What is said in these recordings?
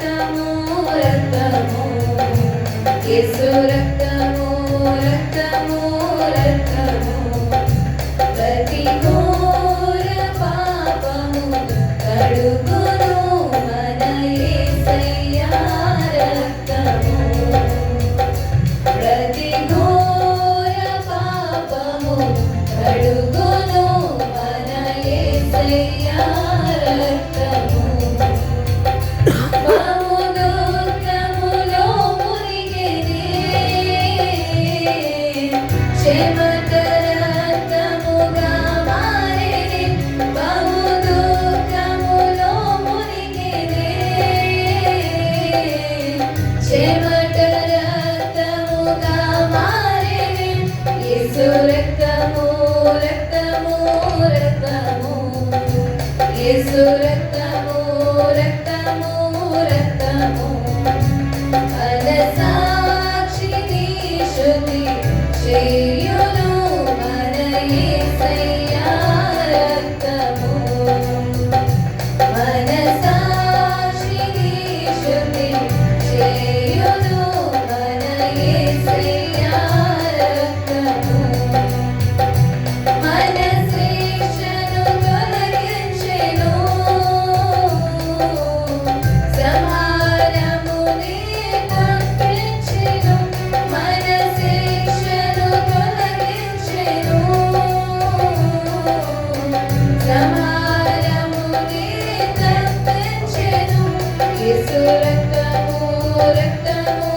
రక్తము రక్తము యేసు రక్తము రక్తము రక్తము ప్రతి ఘోర పాపము కడుగును మన యేసయ్యా రక్తము ప్రతి ఘోర పాపము కడుగును మన యేసయ్యా రక్తము బహుదుఃఖములో మునిగెనే చెమట రక్తముగా మారెనే బహుదుఃఖములో మునిగెనే చెమట రక్తముగా మారెనే యేసు రక్తము రక్తము రక్తము యేసు రక్తము రక్తము రక్తము మనసాక్షిని శుద్ధి చేయును మన యేసయ్యా రక్తము మనసాక్షిని శుద్ధి చేయును మన యేసయ్యా రక్తము మన శిక్షను తొలగించెను సంహారమునే తప్పించెను మన శిక్షను తొలగించెను సంహారమునే తప్పించెను యేసు రక్తము రక్తము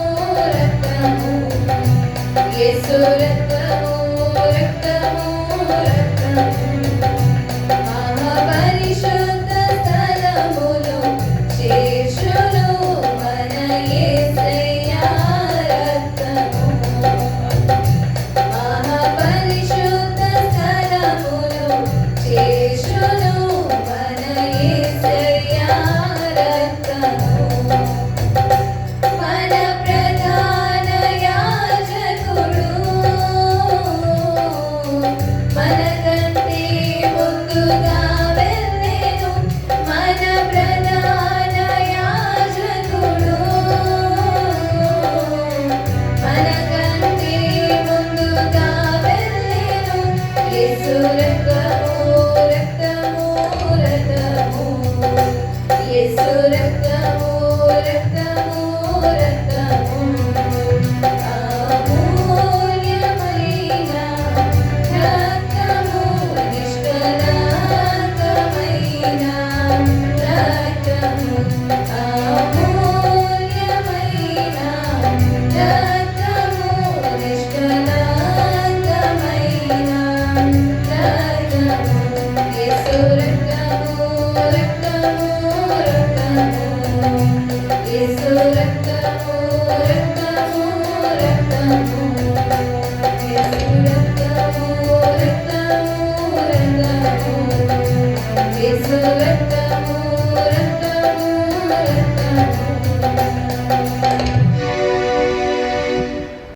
రక్తము యేసు రక్తము రక్తము రక్తము మహాపరిశుద్ధ స్థలములో చేర్చును మన యేసయ్యా రక్తము మహాపరిశుద్ధ స్థలములో చేర్చును మన యేసయ్యా రక్తము మన ప్రధాన యాజకుడు మనకంటే ముందుగా వెళ్ళెను మన ప్రధాన యాజకుడు మనకంటే ముందుగా వెళ్ళెను యేసు రక్తము రక్తము రక్తము యేసు రక్తము రక్తము రక్తము అమూల్యమైన రక్తము నిష్కళంకమైన రక్తము అమూల్యమైన రక్తము నిష్కళంకమైన రక్తము యేసు రక్తము రక్తము రక్తము యేసు రక్తము